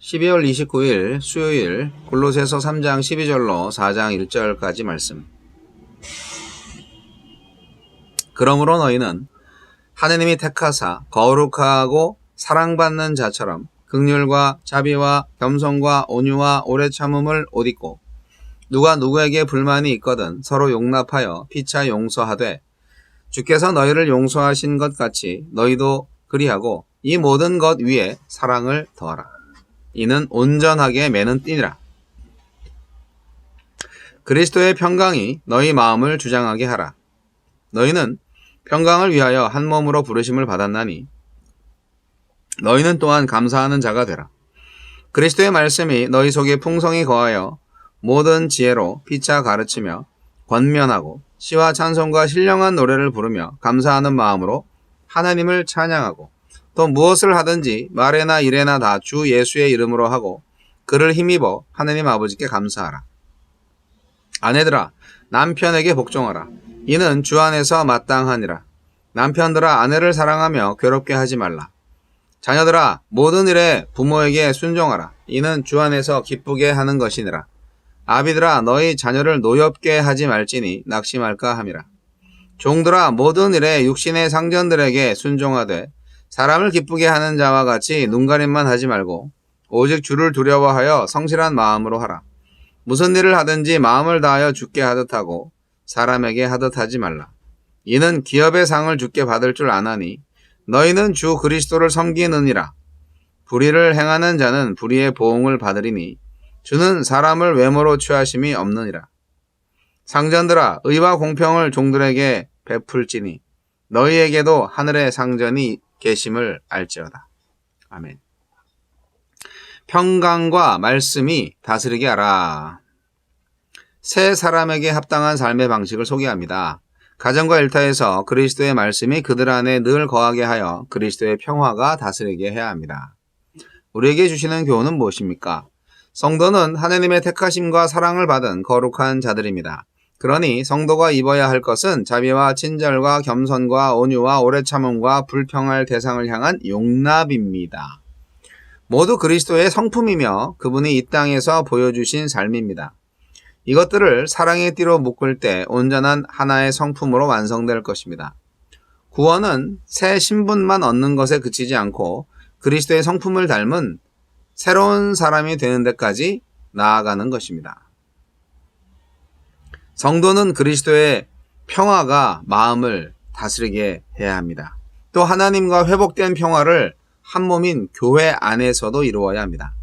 12월 29일 수요일 골로새서 3장 12절로 4장 1절까지 말씀. 그러므로 너희는 하느님이 택하사 거룩하고 사랑받는 자처럼 긍휼과 자비와 겸손과 온유와 오래 참음을 옷 입고 누가 누구에게 불만이 있거든 서로 용납하여 피차 용서하되 주께서 너희를 용서하신 것 같이 너희도 그리하고 이 모든 것 위에 사랑을 더하라. 이는 온전하게 매는 띠니라. 그리스도의 평강이 너희 마음을 주장하게 하라. 너희는 평강을 위하여 한 몸으로 부르심을 받았나니 너희는 또한 감사하는 자가 되라. 그리스도의 말씀이 너희 속에 풍성히 거하여 모든 지혜로 피차 가르치며 권면하고 시와 찬송과 신령한 노래를 부르며 감사하는 마음으로 하나님을 찬양하고 또 무엇을 하든지 말에나 일에나 다 주 예수의 이름으로 하고 그를 힘입어 하나님 아버지께 감사하라. 아내들아 남편에게 복종하라. 이는 주 안에서 마땅하니라. 남편들아 아내를 사랑하며 괴롭게 하지 말라. 자녀들아 모든 일에 부모에게 순종하라. 이는 주 안에서 기쁘게 하는 것이니라. 아비들아 너희 자녀를 노엽게 하지 말지니 낙심할까 함이라. 종들아 모든 일에 육신의 상전들에게 순종하되 사람을 기쁘게 하는 자와 같이 눈가림만 하지 말고 오직 주를 두려워하여 성실한 마음으로 하라. 무슨 일을 하든지 마음을 다하여 주께 하듯 하고 사람에게 하듯 하지 말라. 이는 기업의 상을 주께 받을 줄 아나니 너희는 주 그리스도를 섬기느니라. 불의를 행하는 자는 불의의 보응을 받으리니 주는 사람을 외모로 취하심이 없느니라. 상전들아 의와 공평을 종들에게 베풀지니 너희에게도 하늘의 상전이 계심을 알지어다. 아멘. 평강과 말씀이 다스리게 하라. 새 사람에게 합당한 삶의 방식을 소개합니다. 가정과 일터에서 그리스도의 말씀이 그들 안에 늘 거하게 하여 그리스도의 평화가 다스리게 해야 합니다. 우리에게 주시는 교훈은 무엇입니까? 성도는 하나님의 택하심과 사랑을 받은 거룩한 자들입니다. 그러니 성도가 입어야 할 것은 자비와 친절과 겸손과 온유와 오래 참음과 불평할 대상을 향한 용납입니다. 모두 그리스도의 성품이며 그분이 이 땅에서 보여주신 삶입니다. 이것들을 사랑의 띠로 묶을 때 온전한 하나의 성품으로 완성될 것입니다. 구원은 새 신분만 얻는 것에 그치지 않고 그리스도의 성품을 닮은 새로운 사람이 되는 데까지 나아가는 것입니다. 성도는 그리스도의 평화가 마음을 다스리게 해야 합니다. 또 하나님과 회복된 평화를 한 몸인 교회 안에서도 이루어야 합니다.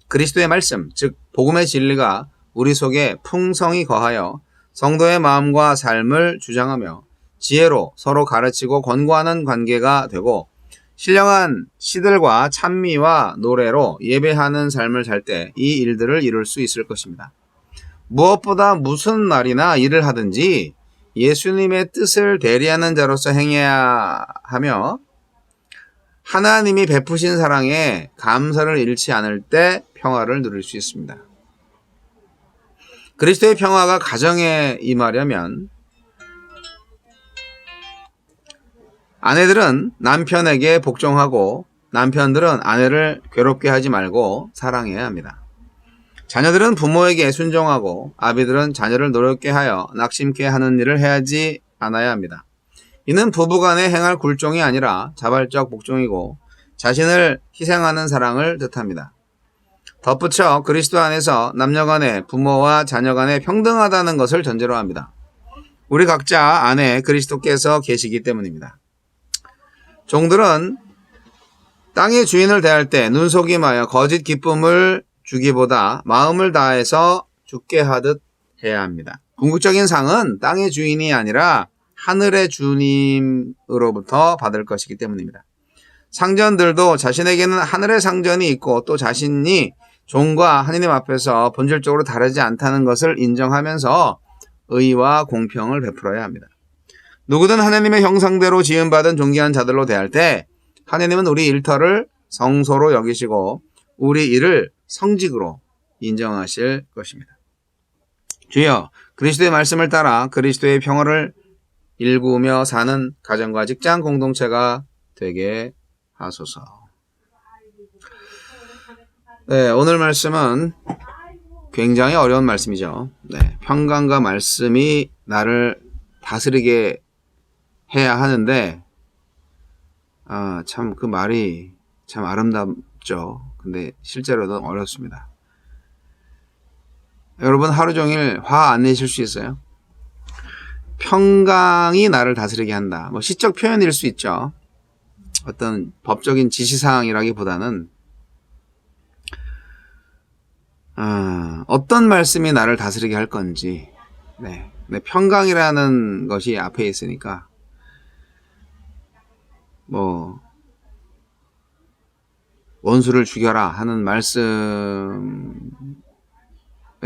그리스도의 말씀, 즉 복음의 진리가 우리 속에 풍성히 거하여 성도의 마음과 삶을 주장하며 지혜로 서로 가르치고 권고하는 관계가 되고 신령한 시들과 찬미와 노래로 예배하는 삶을 살 때 이 일들을 이룰 수 있을 것입니다. 무엇보다 무슨 말이나 일을 하든지 예수님의 뜻을 대리하는 자로서 행해야 하며 하나님이 베푸신 사랑에 감사를 잃지 않을 때 평화를 누릴 수 있습니다. 그리스도의 평화가 가정에 임하려면 아내들은 남편에게 복종하고 남편들은 아내를 괴롭게 하지 말고 사랑해야 합니다. 자녀들은 부모에게 순종하고 아비들은 자녀를 노력게 하여 낙심케 하는 일을 해야지 않아야 합니다. 이는 부부간에 행할 굴종이 아니라 자발적 복종이고 자신을 희생하는 사랑을 뜻합니다. 덧붙여 그리스도 안에서 남녀간에 부모와 자녀간에 평등하다는 것을 전제로 합니다. 우리 각자 안에 그리스도께서 계시기 때문입니다. 종들은 땅의 주인을 대할 때 눈속임하여 거짓 기쁨을 주기보다 마음을 다해서 주께 하듯 해야 합니다. 궁극적인 상은 땅의 주인이 아니라 하늘의 주님으로부터 받을 것이기 때문입니다. 상전들도 자신에게는 하늘의 상전이 있고 또 자신이 종과 하느님 앞에서 본질적으로 다르지 않다는 것을 인정하면서 의와 공평을 베풀어야 합니다. 누구든 하나님의 형상대로 지음받은 존귀한 자들로 대할 때 하나님은 우리 일터를 성소로 여기시고 우리 일을 성직으로 인정하실 것입니다. 주여 그리스도의 말씀을 따라 그리스도의 평화를 일구며 사는 가정과 직장 공동체가 되게 하소서. 네, 오늘 말씀은 굉장히 어려운 말씀이죠. 네, 평강과 말씀이 나를 다스리게 해야 하는데, 참 그 말이 참 아름답죠. 근데 실제로는 어렵습니다. 여러분 하루 종일 화 안 내실 수 있어요? 평강이 나를 다스리게 한다. 뭐 시적 표현일 수 있죠. 어떤 법적인 지시사항이라기보다는 어떤 말씀이 나를 다스리게 할 건지, 네, 평강이라는 것이 앞에 있으니까 뭐 원수를 죽여라 하는 말씀에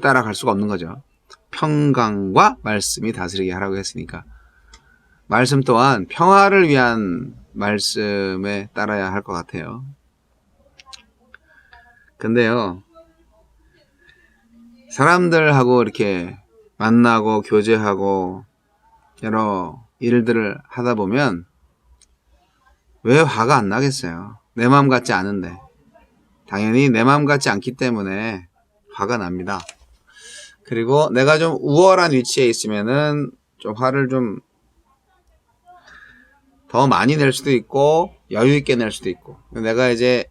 따라갈 수가 없는 거죠. 평강과 말씀이 다스리게 하라고 했으니까 말씀 또한 평화를 위한 말씀에 따라야 할 것 같아요. 근데요, 사람들하고 이렇게 만나고 교제하고 여러 일들을 하다 보면 왜 화가 안 나겠어요? 내 마음 같지 않은데. 당연히 내 마음 같지 않기 때문에 화가 납니다. 그리고 내가 좀 우월한 위치에 있으면은 좀 화를 좀 더 많이 낼 수도 있고 여유 있게 낼 수도 있고, 내가 이제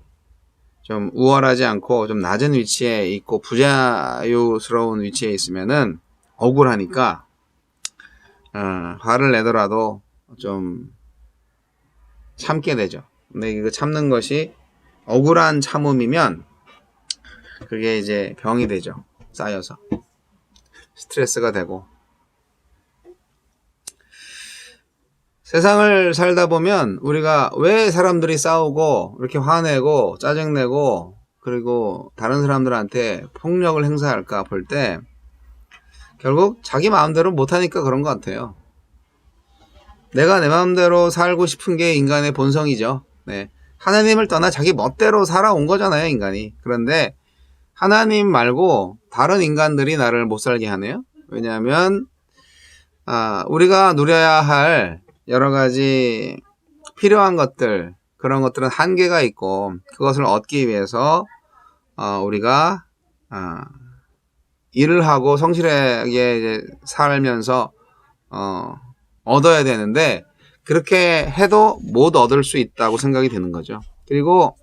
좀 우월하지 않고 좀 낮은 위치에 있고 부자유스러운 위치에 있으면은 억울하니까 화를 내더라도 좀 참게 되죠. 근데 이거 참는 것이 억울한 참음이면 그게 이제 병이 되죠. 쌓여서 스트레스가 되고. 세상을 살다 보면 우리가 왜 사람들이 싸우고 이렇게 화내고 짜증내고 그리고 다른 사람들한테 폭력을 행사할까 볼 때 결국 자기 마음대로 못하니까 그런 것 같아요. 내가 내 마음대로 살고 싶은 게 인간의 본성이죠. 네. 하나님을 떠나 자기 멋대로 살아온 거잖아요, 인간이. 그런데 하나님 말고 다른 인간들이 나를 못 살게 하네요. 왜냐하면 우리가 누려야 할 여러 가지 필요한 것들, 그런 것들은 한계가 있고 그것을 얻기 위해서 우리가 일을 하고 성실하게 이제 살면서 얻어야 되는데 그렇게 해도 못 얻을 수 있다고 생각이 드는 거죠. 그리고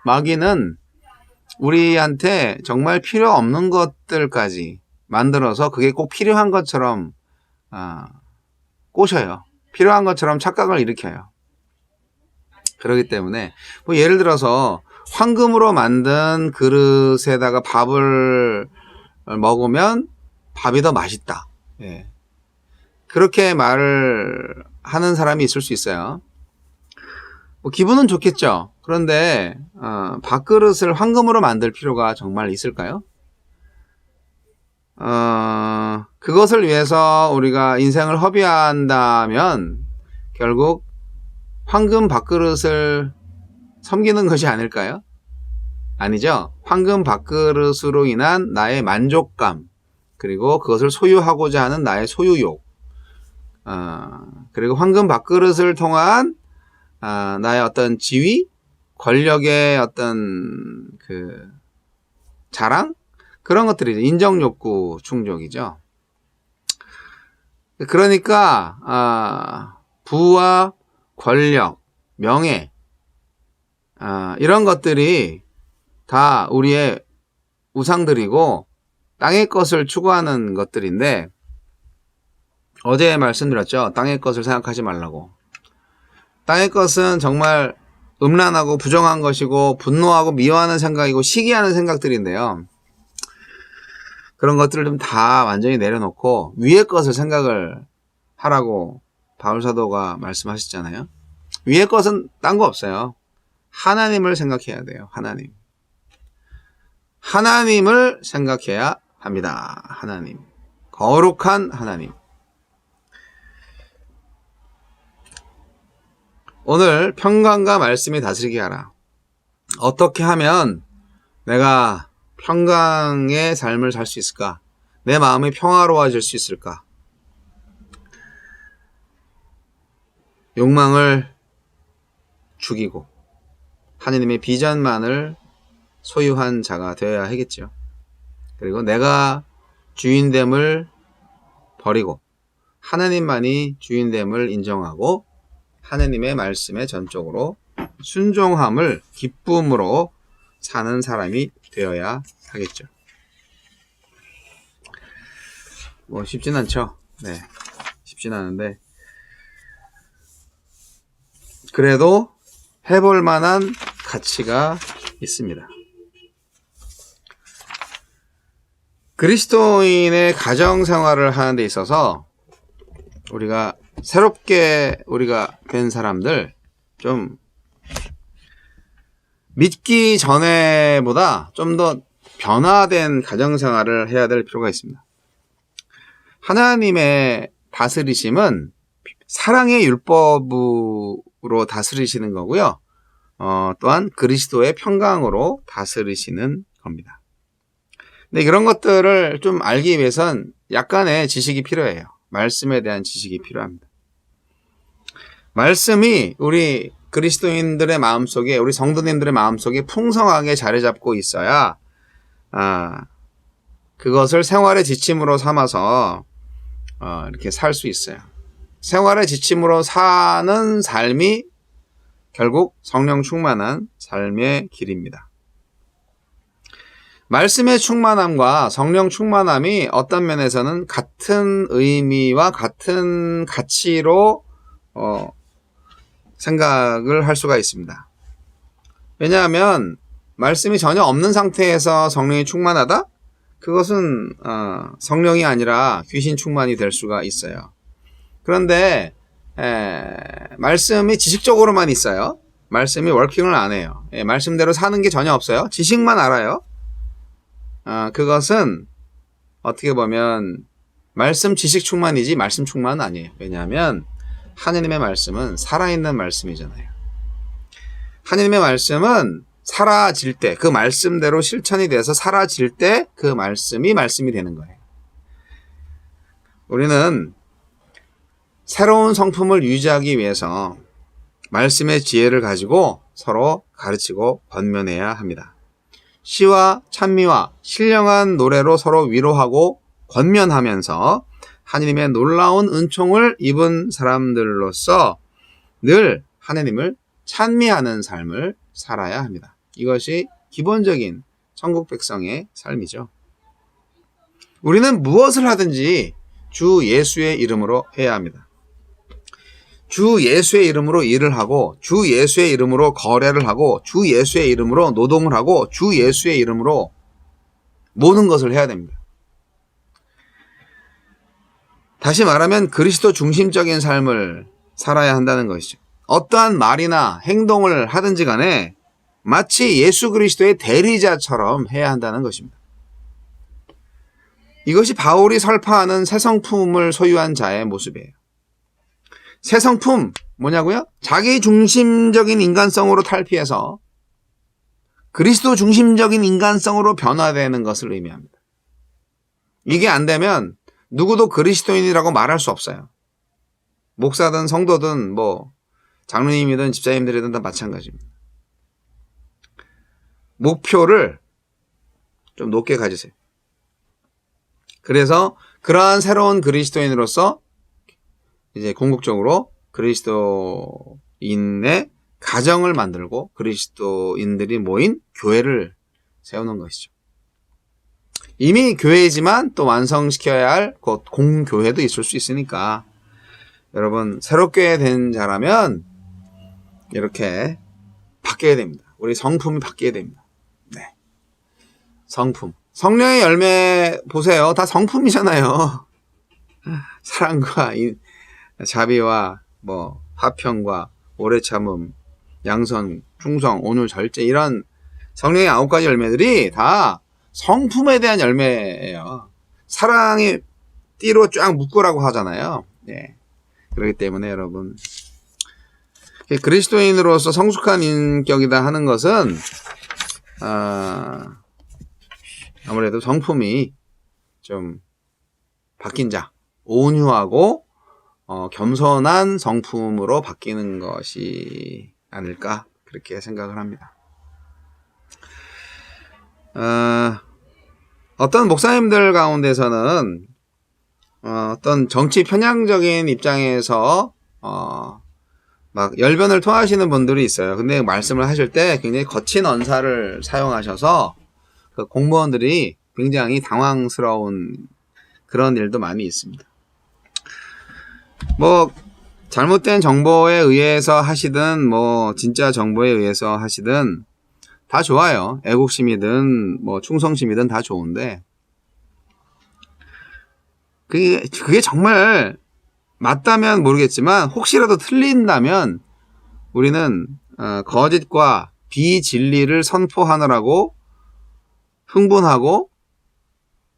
마귀는 우리한테 정말 필요 없는 것들까지 만들어서 그게 꼭 필요한 것처럼 꼬셔요. 필요한 것처럼 착각을 일으켜요. 그렇기 때문에 뭐 예를 들어서 황금으로 만든 그릇에다가 밥을 먹으면 밥이 더 맛있다. 예. 그렇게 말을 하는 사람이 있을 수 있어요. 뭐 기분은 좋겠죠. 그런데 밥그릇을 황금으로 만들 필요가 정말 있을까요? 그것을 위해서 우리가 인생을 허비한다면 결국 황금 밥그릇을 섬기는 것이 아닐까요? 아니죠. 황금 밥그릇으로 인한 나의 만족감, 그리고 그것을 소유하고자 하는 나의 소유욕, 그리고 황금 밥그릇을 통한 나의 어떤 지위, 권력의 어떤 그 자랑, 그런 것들이 인정욕구 충족이죠. 그러니까 부와 권력, 명예, 이런 것들이 다 우리의 우상들이고 땅의 것을 추구하는 것들인데, 어제 말씀드렸죠. 땅의 것을 생각하지 말라고. 땅의 것은 정말 음란하고 부정한 것이고 분노하고 미워하는 생각이고 시기하는 생각들인데요. 그런 것들을 좀 다 완전히 내려놓고 위의 것을 생각을 하라고 바울사도가 말씀하셨잖아요. 위의 것은 딴 거 없어요. 하나님을 생각해야 돼요. 하나님을 생각해야 합니다. 하나님. 거룩한 하나님. 오늘 평강과 말씀이 다스리게 하라. 어떻게 하면 내가 평강의 삶을 살 수 있을까? 내 마음이 평화로워질 수 있을까? 욕망을 죽이고 하느님의 비전만을 소유한 자가 되어야 하겠죠. 그리고 내가 주인됨을 버리고 하나님만이 주인됨을 인정하고 하나님의 말씀에 전적으로 순종함을 기쁨으로 사는 사람이 되어야 하겠죠. 뭐 쉽진 않죠. 네, 쉽진 않은데 그래도 해볼 만한 가치가 있습니다. 그리스도인의 가정 생활을 하는 데 있어서 우리가 새롭게 된 사람들 좀 믿기 전에보다 좀 더 변화된 가정 생활을 해야 될 필요가 있습니다. 하나님의 다스리심은 사랑의 율법으로 다스리시는 거고요. 또한 그리스도의 평강으로 다스리시는 겁니다. 근데 그런 것들을 좀 알기 위해선 약간의 지식이 필요해요. 말씀에 대한 지식이 필요합니다. 말씀이 우리 그리스도인들의 마음속에, 우리 성도님들의 마음속에 풍성하게 자리 잡고 있어야 그것을 생활의 지침으로 삼아서 이렇게 살 수 있어요. 생활의 지침으로 사는 삶이 결국 성령 충만한 삶의 길입니다. 말씀의 충만함과 성령 충만함이 어떤 면에서는 같은 의미와 같은 가치로 생각을 할 수가 있습니다. 왜냐하면 말씀이 전혀 없는 상태에서 성령이 충만하다? 그것은 성령이 아니라 귀신 충만이 될 수가 있어요. 그런데 말씀이 지식적으로만 있어요. 말씀이 워킹을 안 해요. 말씀대로 사는 게 전혀 없어요. 지식만 알아요. 그것은 어떻게 보면 말씀 지식 충만이지 말씀 충만은 아니에요. 왜냐하면 하느님의 말씀은 살아있는 말씀이잖아요. 하느님의 말씀은 사라질 때, 그 말씀대로 실천이 돼서 사라질 때 그 말씀이 되는 거예요. 우리는 새로운 성품을 유지하기 위해서 말씀의 지혜를 가지고 서로 가르치고 권면해야 합니다. 시와 찬미와 신령한 노래로 서로 위로하고 권면하면서 하느님의 놀라운 은총을 입은 사람들로서 늘 하느님을 찬미하는 삶을 살아야 합니다. 이것이 기본적인 천국 백성의 삶이죠. 우리는 무엇을 하든지 주 예수의 이름으로 해야 합니다. 주 예수의 이름으로 일을 하고, 주 예수의 이름으로 거래를 하고, 주 예수의 이름으로 노동을 하고, 주 예수의 이름으로 모든 것을 해야 됩니다. 다시 말하면 그리스도 중심적인 삶을 살아야 한다는 것이죠. 어떠한 말이나 행동을 하든지 간에 마치 예수 그리스도의 대리자처럼 해야 한다는 것입니다. 이것이 바울이 설파하는 새 성품을 소유한 자의 모습이에요. 새 성품 뭐냐고요? 자기 중심적인 인간성으로 탈피해서 그리스도 중심적인 인간성으로 변화되는 것을 의미합니다. 이게 안 되면 누구도 그리스도인이라고 말할 수 없어요. 목사든 성도든 뭐 장로님이든 집사님들이든 다 마찬가지입니다. 목표를 좀 높게 가지세요. 그래서 그러한 새로운 그리스도인으로서 이제 궁극적으로 그리스도인의 가정을 만들고 그리스도인들이 모인 교회를 세우는 것이죠. 이미 교회이지만 또 완성시켜야 할 공교회도 있을 수 있으니까 여러분 새롭게 된 자라면 이렇게 바뀌어야 됩니다. 우리 성품이 바뀌어야 됩니다. 네, 성품. 성령의 열매 보세요. 다 성품이잖아요. 사랑과 자비와 뭐 화평과 오래 참음, 양선, 충성, 온유, 절제 이런 성령의 9가지 열매들이 다 성품에 대한 열매예요. 사랑의 띠로 쫙 묶으라고 하잖아요. 네. 그렇기 때문에 여러분 그리스도인으로서 성숙한 인격이다 하는 것은 아무래도 성품이 좀 바뀐 자, 온유하고 겸손한 성품으로 바뀌는 것이 아닐까 그렇게 생각을 합니다. 어떤 목사님들 가운데서는 어떤 정치 편향적인 입장에서 막 열변을 토하시는 분들이 있어요. 근데 말씀을 하실 때 굉장히 거친 언사를 사용하셔서 그 공무원들이 굉장히 당황스러운 그런 일도 많이 있습니다. 뭐 잘못된 정보에 의해서 하시든 뭐 진짜 정보에 의해서 하시든 다 좋아요. 애국심이든 뭐 충성심이든 다 좋은데 그게 정말 맞다면 모르겠지만 혹시라도 틀린다면 우리는 거짓과 비진리를 선포하느라고 흥분하고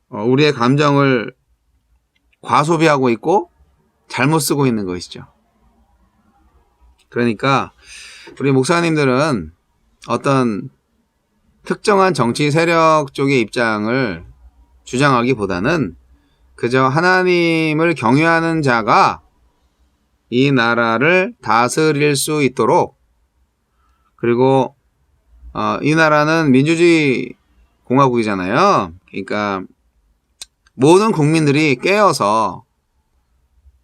우리의 감정을 과소비하고 있고 잘못 쓰고 있는 것이죠. 그러니까 우리 목사님들은 어떤 특정한 정치 세력 쪽의 입장을 주장하기보다는 그저 하나님을 경외하는 자가 이 나라를 다스릴 수 있도록, 그리고 이 나라는 민주주의 공화국이잖아요. 그러니까 모든 국민들이 깨어서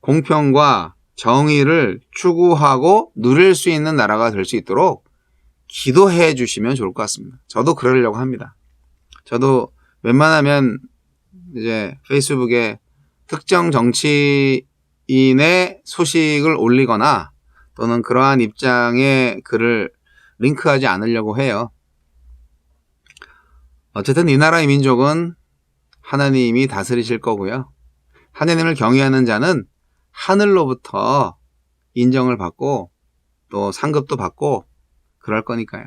공평과 정의를 추구하고 누릴 수 있는 나라가 될 수 있도록 기도해 주시면 좋을 것 같습니다. 저도 그러려고 합니다. 저도 웬만하면 이제 페이스북에 특정 정치인의 소식을 올리거나 또는 그러한 입장의 글을 링크하지 않으려고 해요. 어쨌든 이 나라의 민족은 하나님이 다스리실 거고요. 하나님을 경외하는 자는 하늘로부터 인정을 받고 또 상급도 받고 그럴 거니까요.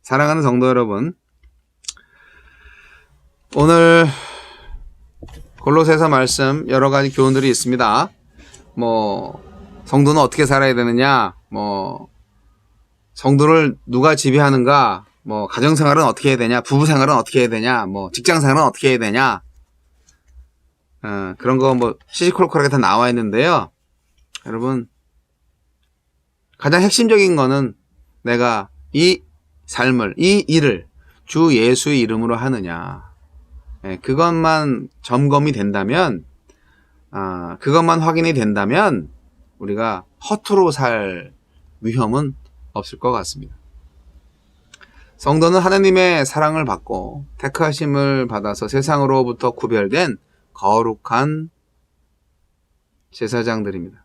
사랑하는 성도 여러분, 오늘 골로새서 말씀 여러 가지 교훈들이 있습니다. 뭐 성도는 어떻게 살아야 되느냐, 뭐 성도를 누가 지배하는가, 뭐 가정생활은 어떻게 해야 되냐, 부부생활은 어떻게 해야 되냐, 뭐 직장생활은 어떻게 해야 되냐, 그런 거 뭐 시시콜콜하게 다 나와 있는데요. 여러분, 가장 핵심적인 거는 내가 이 삶을, 이 일을 주 예수의 이름으로 하느냐, 그것만 점검이 된다면, 그것만 확인이 된다면 우리가 허투루 살 위험은 없을 것 같습니다. 성도는 하나님의 사랑을 받고 택하심을 받아서 세상으로부터 구별된 거룩한 제사장들입니다.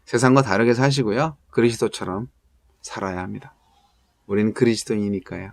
세상과 다르게 사시고요. 그리스도처럼 살아야 합니다. 우리는 그리스도인이니까요.